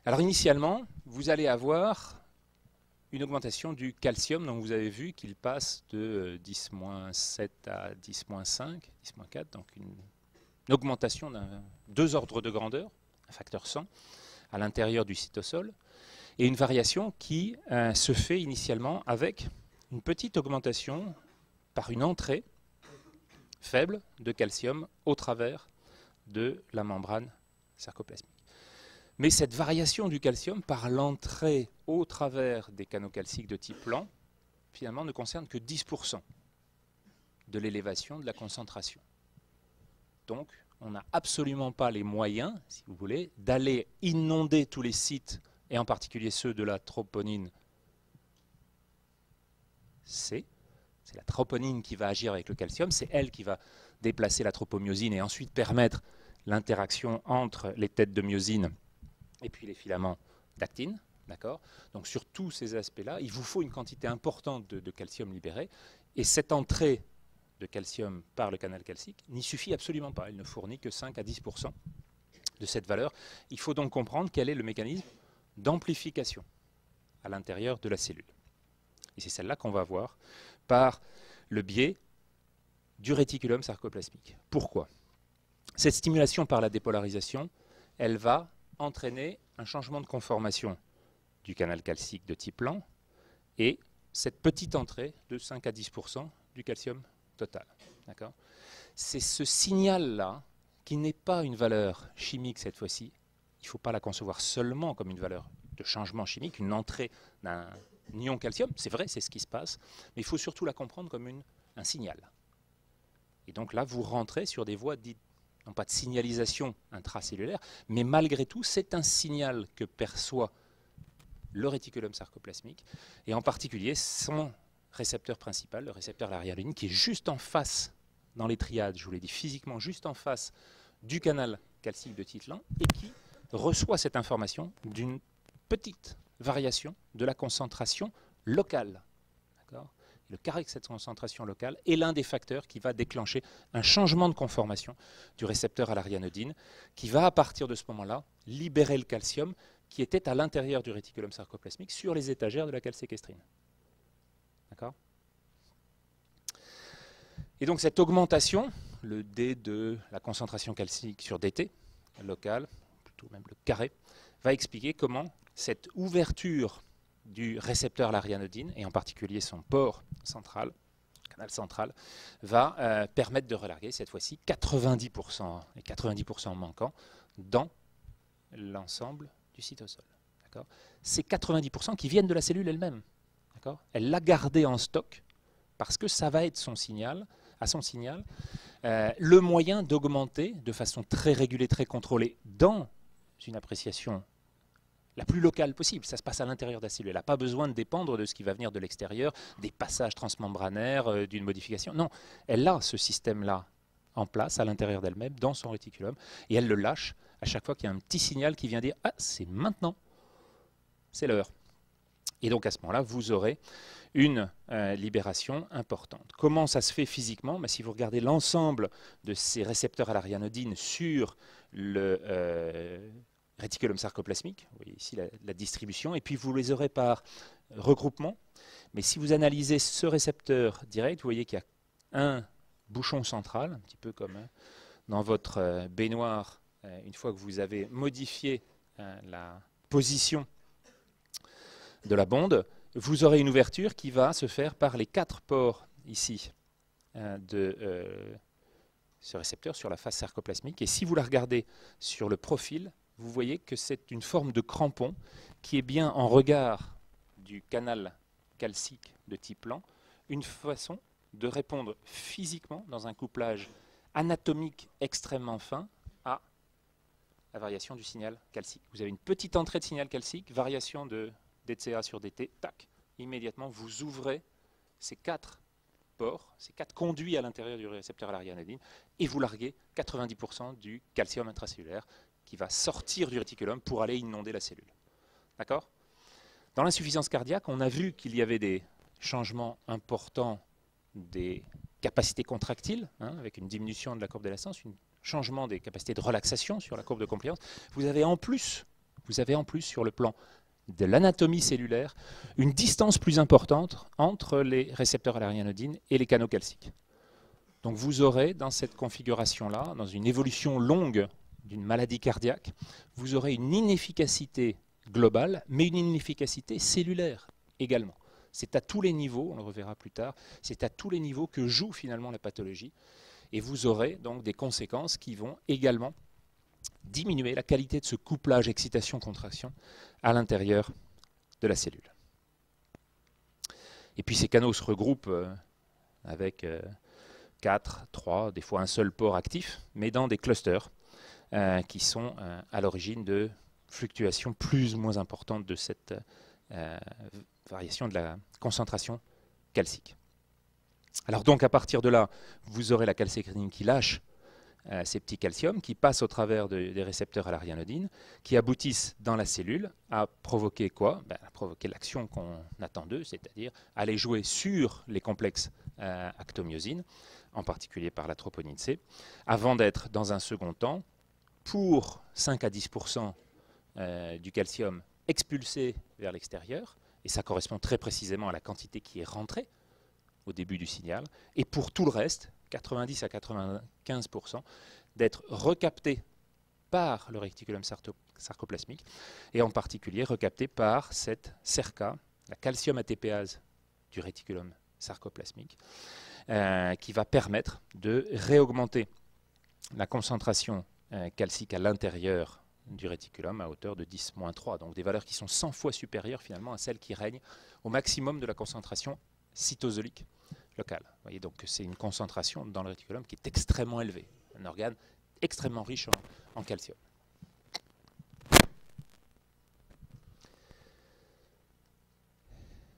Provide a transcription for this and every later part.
Alors initialement, vous allez avoir une augmentation du calcium, donc vous avez vu qu'il passe de 10-7 à 10-5, 10-4, donc une augmentation d'un 2 ordres de grandeur, un facteur 100, à l'intérieur du cytosol, et une variation qui se fait initialement avec une petite augmentation par une entrée faible de calcium au travers de la membrane sarcoplasmique. Mais cette variation du calcium par l'entrée au travers des canaux calciques de type lent, finalement ne concerne que 10% de l'élévation de la concentration. Donc, on n'a absolument pas les moyens, si vous voulez, d'aller inonder tous les sites, et en particulier ceux de la troponine C. C'est la troponine qui va agir avec le calcium, c'est elle qui va déplacer la tropomyosine et ensuite permettre l'interaction entre les têtes de myosine et puis les filaments d'actine. Donc sur tous ces aspects-là, il vous faut une quantité importante de calcium libéré, et cette entrée de calcium par le canal calcique n'y suffit absolument pas. Elle ne fournit que 5 à 10% de cette valeur. Il faut donc comprendre quel est le mécanisme d'amplification à l'intérieur de la cellule. Et c'est celle-là qu'on va voir par le biais du réticulum sarcoplasmique. Pourquoi? Cette stimulation par la dépolarisation, elle va entraîner un changement de conformation du canal calcique de type lent et cette petite entrée de 5 à 10% du calcium total. C'est ce signal-là qui n'est pas une valeur chimique cette fois-ci. Il ne faut pas la concevoir seulement comme une valeur de changement chimique, une entrée d'un ion calcium. C'est vrai, c'est ce qui se passe, mais il faut surtout la comprendre comme un signal. Et donc là, vous rentrez sur des voies dites, non pas de signalisation intracellulaire, mais malgré tout, c'est un signal que perçoit le réticulum sarcoplasmique, et en particulier son récepteur principal, le récepteur l'arialuline, qui est juste en face, dans les triades, je vous l'ai dit, physiquement juste en face du canal calcique de type lent, et qui reçoit cette information d'une petite variation de la concentration locale. Le carré de cette concentration locale est l'un des facteurs qui va déclencher un changement de conformation du récepteur à l'arianodine, qui va à partir de ce moment-là libérer le calcium qui était à l'intérieur du réticulum sarcoplasmique sur les étagères de la calséquestrine. D'accord? Et donc cette augmentation, le D de la concentration calcique sur dt, local, plutôt même le carré, va expliquer comment cette ouverture du récepteur à l'arianodine, et en particulier son port central, canal central, va permettre de relarguer cette fois-ci 90%, et 90% manquants, dans l'ensemble du cytosol. C'est 90% qui viennent de la cellule elle-même. Elle l'a gardé en stock parce que ça va être son signal, à son signal, le moyen d'augmenter de façon très régulée, très contrôlée, dans une appréciation la plus locale possible. Ça se passe à l'intérieur de la cellule. Elle n'a pas besoin de dépendre de ce qui va venir de l'extérieur, des passages transmembranaires, d'une modification. Non, elle a ce système-là en place à l'intérieur d'elle-même, dans son réticulum, et elle le lâche à chaque fois qu'il y a un petit signal qui vient dire « Ah, c'est maintenant, c'est l'heure ». Et donc à ce moment-là, vous aurez une libération importante. Comment ça se fait physiquement? Si vous regardez l'ensemble de ces récepteurs à l'arianodine sur le réticulum sarcoplasmique, vous voyez ici la distribution, et puis vous les aurez par regroupement. Mais si vous analysez ce récepteur direct, vous voyez qu'il y a un bouchon central, un petit peu comme dans votre baignoire, une fois que vous avez modifié la position de la bonde, vous aurez une ouverture qui va se faire par les 4 pores ici de ce récepteur sur la face sarcoplasmique. Et si vous la regardez sur le profil, vous voyez que c'est une forme de crampon qui est bien en regard du canal calcique de type lent, une façon de répondre physiquement dans un couplage anatomique extrêmement fin à la variation du signal calcique. Vous avez une petite entrée de signal calcique, variation de dCA sur dt, tac, immédiatement vous ouvrez ces 4 pores, ces 4 conduits à l'intérieur du récepteur à l'arianodine, et vous larguez 90% du calcium intracellulaire qui va sortir du réticulum pour aller inonder la cellule. D'accord? Dans l'insuffisance cardiaque, on a vu qu'il y avait des changements importants des capacités contractiles, avec une diminution de la courbe d'élasticité, un changement des capacités de relaxation sur la courbe de compliance. Vous avez en plus vous avez en plus sur le plan de l'anatomie cellulaire une distance plus importante entre les récepteurs à l'arianodine et les canaux calciques. Donc vous aurez dans cette configuration-là, dans une évolution longue d'une maladie cardiaque, vous aurez une inefficacité globale, mais une inefficacité cellulaire également. C'est à tous les niveaux, on le reverra plus tard, c'est à tous les niveaux que joue finalement la pathologie. Et vous aurez donc des conséquences qui vont également diminuer la qualité de ce couplage excitation-contraction à l'intérieur de la cellule. Et puis ces canaux se regroupent avec 4, 3, des fois un seul pore actif, mais dans des clusters qui sont à l'origine de fluctuations plus ou moins importantes de cette variation de la concentration calcique. Alors donc à partir de là, vous aurez la calcicrinine qui lâche ces petits calciums, qui passent au travers des récepteurs à l'arianodine, qui aboutissent dans la cellule à provoquer quoi? À provoquer l'action qu'on attend d'eux, c'est-à-dire aller jouer sur les complexes actomyosine, en particulier par la troponine C, avant d'être dans un second temps, pour 5 à 10% du calcium expulsé vers l'extérieur, et ça correspond très précisément à la quantité qui est rentrée au début du signal, et pour tout le reste, 90 à 95%, d'être recapté par le réticulum sarcoplasmique, et en particulier recapté par cette CERCA, la calcium ATPase du réticulum sarcoplasmique, qui va permettre de réaugmenter la concentration calcique à l'intérieur du réticulum à hauteur de 10-3, donc des valeurs qui sont 100 fois supérieures finalement à celles qui règnent au maximum de la concentration cytosolique locale. Vous voyez, donc c'est une concentration dans le réticulum qui est extrêmement élevée, un organe extrêmement riche en calcium.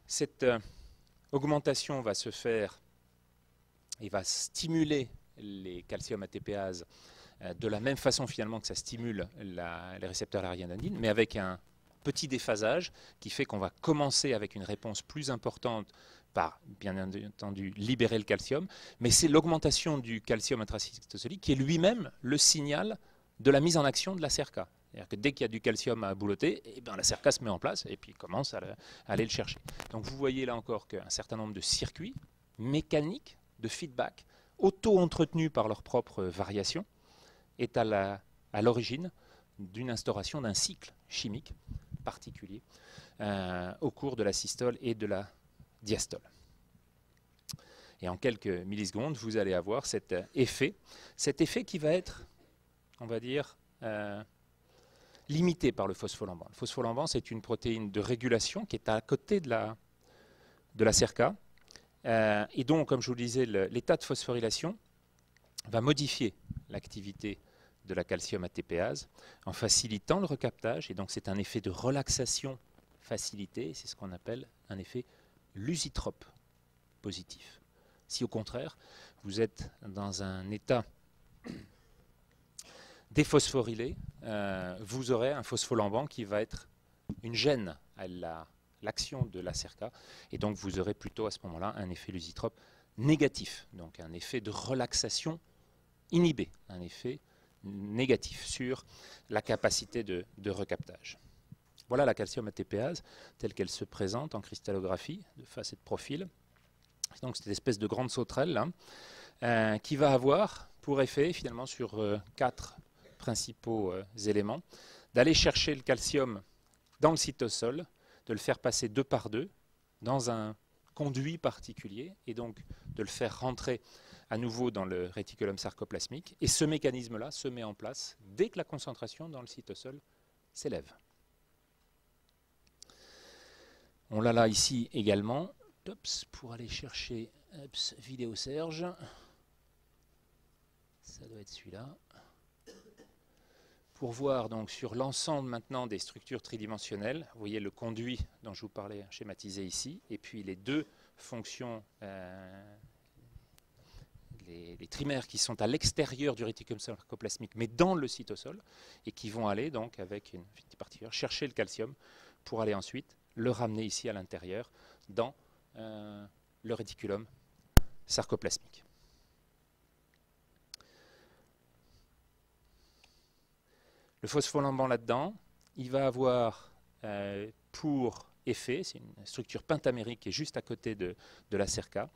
Cette augmentation va se faire et va stimuler les calcium ATPases de la même façon finalement que ça stimule les récepteurs à l'arianodine, mais avec un petit déphasage qui fait qu'on va commencer avec une réponse plus importante par, bien entendu, libérer le calcium, mais c'est l'augmentation du calcium intracytosolique qui est lui-même le signal de la mise en action de la CERCA. C'est-à-dire que dès qu'il y a du calcium à boulotter, eh bien, la CERCA se met en place et puis commence à aller le chercher. Donc vous voyez là encore qu'un certain nombre de circuits mécaniques de feedback, auto-entretenus par leurs propres variations, est à l'origine d'une instauration d'un cycle chimique particulier au cours de la systole et de la diastole. Et en quelques millisecondes, vous allez avoir cet effet qui va être, on va dire, limité par le phospholamban. Le phospholamban, c'est une protéine de régulation qui est à côté de la CERCA. Et donc, comme je vous le disais, l'état de phosphorylation va modifier l'activité de la calcium ATPase en facilitant le recaptage. Et donc, c'est un effet de relaxation facilité. C'est ce qu'on appelle un effet lusitrope positif. Si au contraire, vous êtes dans un état déphosphorylé, vous aurez un phospholamban qui va être une gêne à l'action de la CERCA, et donc vous aurez plutôt à ce moment-là un effet lusitrope négatif, donc un effet de relaxation inhibé, un effet négatif sur la capacité de recaptage. Voilà la calcium ATPase telle qu'elle se présente en cristallographie de face et de profil. Donc cette espèce de grande sauterelle là, qui va avoir pour effet finalement sur 4 principaux éléments d'aller chercher le calcium dans le cytosol, de le faire passer 2 par 2 dans un conduit particulier et donc de le faire rentrer à nouveau dans le réticulum sarcoplasmique. Et ce mécanisme-là se met en place dès que la concentration dans le cytosol s'élève. On l'a là ici également, pour aller chercher vidéo Serge. Ça doit être celui-là. Pour voir donc sur l'ensemble maintenant des structures tridimensionnelles, vous voyez le conduit dont je vous parlais schématisé ici, et puis les 2 fonctions, les trimères qui sont à l'extérieur du réticulum sarcoplasmique, mais dans le cytosol, et qui vont aller donc avec une activité particulière chercher le calcium pour aller ensuite le ramener ici à l'intérieur dans le réticulum sarcoplasmique. Le phospholamban là-dedans, il va avoir pour effet, c'est une structure pentamérique qui est juste à côté de la cerca,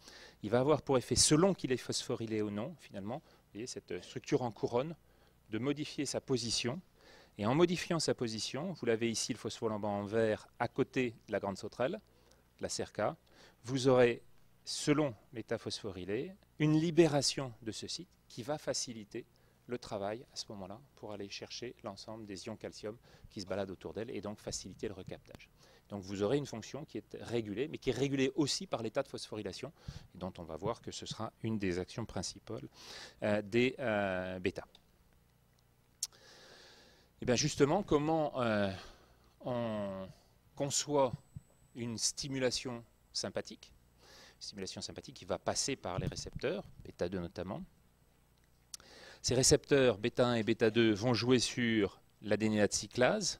il va avoir pour effet, selon qu'il est phosphorylé ou non, finalement, vous voyez, cette structure en couronne, de modifier sa position. Et en modifiant sa position, vous l'avez ici, le phospholamban en vert, à côté de la grande sauterelle, la cerca, vous aurez, selon l'état phosphorylé, une libération de ce site qui va faciliter le travail à ce moment-là pour aller chercher l'ensemble des ions calcium qui se baladent autour d'elle et donc faciliter le recaptage. Donc vous aurez une fonction qui est régulée, mais qui est régulée aussi par l'état de phosphorylation, et dont on va voir que ce sera une des actions principales des bêta. Et bien justement, comment on conçoit une stimulation sympathique qui va passer par les récepteurs, bêta 2 notamment. Ces récepteurs bêta 1 et bêta 2 vont jouer sur l'adénylate cyclase,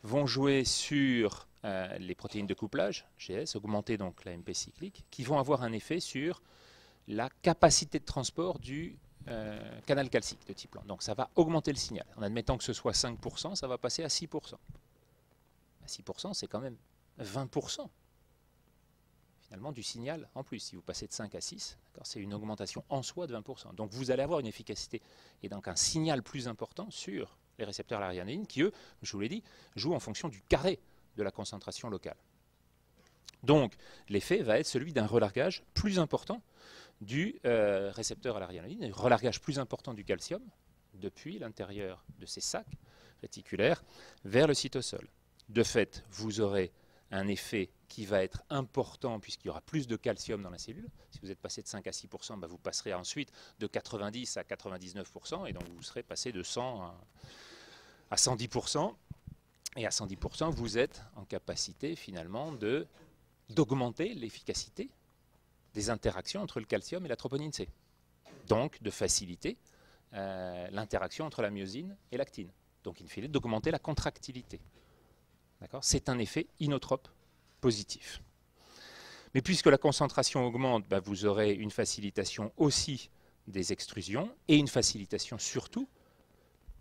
vont jouer sur les protéines de couplage, GS, augmenter donc l'AMP cyclique, qui vont avoir un effet sur la capacité de transport du canal calcique de type lent. Donc ça va augmenter le signal. En admettant que ce soit 5%, ça va passer à 6%. À 6%, c'est quand même 20% finalement du signal en plus. Si vous passez de 5 à 6, c'est une augmentation en soi de 20%. Donc vous allez avoir une efficacité et donc un signal plus important sur les récepteurs à l'adrénaline qui, eux, je vous l'ai dit, jouent en fonction du carré de la concentration locale. Donc l'effet va être celui d'un relargage plus important du récepteur à l'adrénaline, un relargage plus important du calcium depuis l'intérieur de ces sacs réticulaires vers le cytosol. De fait, vous aurez un effet qui va être important puisqu'il y aura plus de calcium dans la cellule. Si vous êtes passé de 5 à 6%, vous passerez ensuite de 90 à 99% et donc vous serez passé de 100 à 110%. Et à 110%, vous êtes en capacité finalement d'augmenter l'efficacité des interactions entre le calcium et la troponine C. Donc de faciliter l'interaction entre la myosine et l'actine. Donc in fine, d'augmenter la contractilité. C'est un effet inotrope positif. Mais puisque la concentration augmente, vous aurez une facilitation aussi des extrusions et une facilitation surtout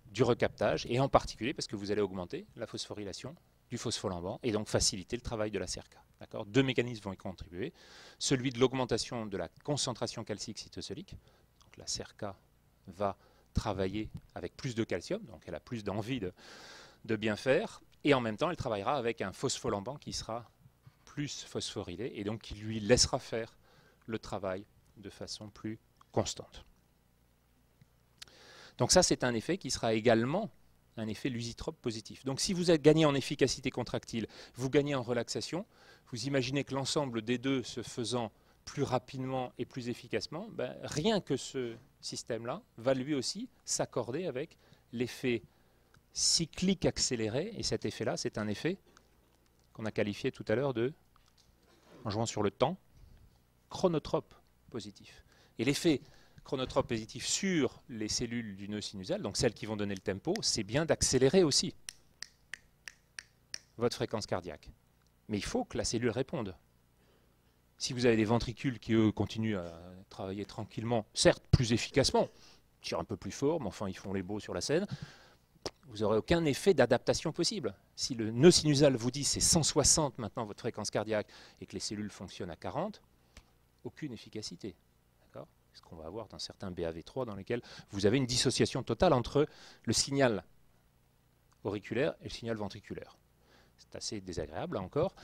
du recaptage, et en particulier parce que vous allez augmenter la phosphorylation du phospholamban et donc faciliter le travail de la cerca. Deux mécanismes vont y contribuer. Celui de l'augmentation de la concentration calcique cytosolique. Donc la cerca va travailler avec plus de calcium, donc elle a plus d'envie de bien faire. Et en même temps, elle travaillera avec un phospholamban qui sera plus phosphorylé et donc qui lui laissera faire le travail de façon plus constante. Donc ça, c'est un effet qui sera également un effet lusitrope positif. Donc si vous êtes gagné en efficacité contractile, vous gagnez en relaxation, vous imaginez que l'ensemble des deux se faisant plus rapidement et plus efficacement, rien que ce système-là va lui aussi s'accorder avec l'effet cyclique accéléré, et cet effet-là, c'est un effet qu'on a qualifié tout à l'heure de, en jouant sur le temps, chronotrope positif. Et l'effet chronotrope positif sur les cellules du nœud sinusal, donc celles qui vont donner le tempo, c'est bien d'accélérer aussi votre fréquence cardiaque. Mais il faut que la cellule réponde. Si vous avez des ventricules qui, eux, continuent à travailler tranquillement, certes plus efficacement, tirent un peu plus fort, mais enfin ils font les beaux sur la scène, vous n'aurez aucun effet d'adaptation possible. Si le nœud sinusal vous dit c'est 160 maintenant votre fréquence cardiaque et que les cellules fonctionnent à 40, aucune efficacité. Ce qu'on va avoir dans certains BAV3 dans lesquels vous avez une dissociation totale entre le signal auriculaire et le signal ventriculaire. C'est assez désagréable là encore.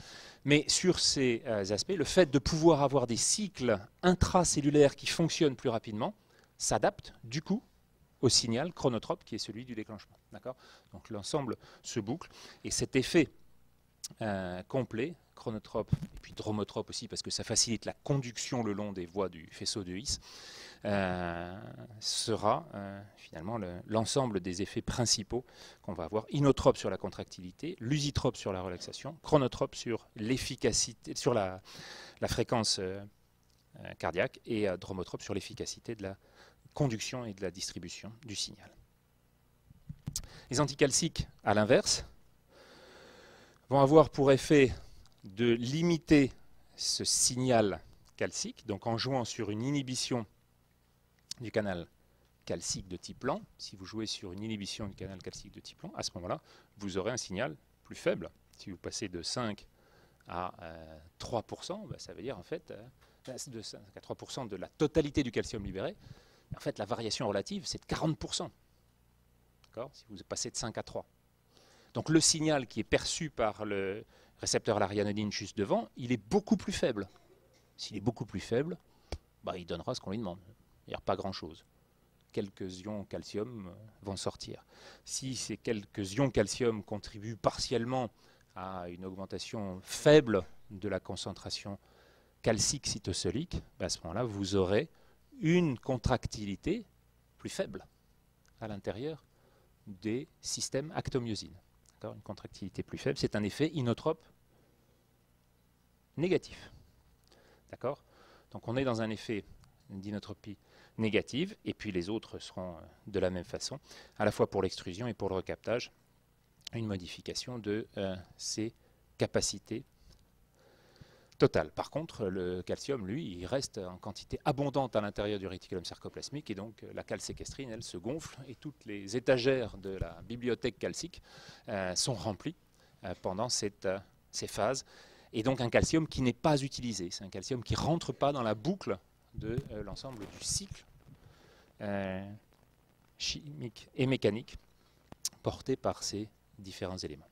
Mais sur ces aspects, le fait de pouvoir avoir des cycles intracellulaires qui fonctionnent plus rapidement s'adapte du coup au signal chronotrope qui est celui du déclenchement. Donc l'ensemble se boucle et cet effet complet, chronotrope et puis dromotrope aussi parce que ça facilite la conduction le long des voies du faisceau de His, sera finalement l'ensemble des effets principaux qu'on va avoir. Inotrope sur la contractilité, lusitrope sur la relaxation, chronotrope sur l'efficacité, sur la fréquence cardiaque et dromotrope sur l'efficacité de la conduction et de la distribution du signal. Les anticalciques, à l'inverse, vont avoir pour effet de limiter ce signal calcique, donc en jouant sur une inhibition du canal calcique de type lent, si vous jouez sur une inhibition du canal calcique de type lent, à ce moment-là, vous aurez un signal plus faible. Si vous passez de 5 à 3%, ça veut dire en fait de 5 à 3% de la totalité du calcium libéré. En fait, la variation relative, c'est de 40%. Si vous passez de 5 à 3. Donc le signal qui est perçu par le récepteur à la ryanodine juste devant, il est beaucoup plus faible. S'il est beaucoup plus faible, il donnera ce qu'on lui demande. C'est-à-dire pas grand-chose. Quelques ions calcium vont sortir. Si ces quelques ions calcium contribuent partiellement à une augmentation faible de la concentration calcique cytosolique, à ce moment-là, vous aurez une contractilité plus faible à l'intérieur des systèmes actomyosine. Une contractilité plus faible, c'est un effet inotrope négatif. D'accord ? Donc on est dans un effet d'inotropie négative, et puis les autres seront de la même façon, à la fois pour l'extrusion et pour le recaptage, une modification de ces capacités totales. Par contre, le calcium, lui, il reste en quantité abondante à l'intérieur du réticulum sarcoplasmique, et donc la calséquestrine, elle se gonfle, et toutes les étagères de la bibliothèque calcique sont remplies pendant ces phases. Et donc un calcium qui n'est pas utilisé, c'est un calcium qui ne rentre pas dans la boucle de l'ensemble du cycle chimique et mécanique porté par ces différents éléments.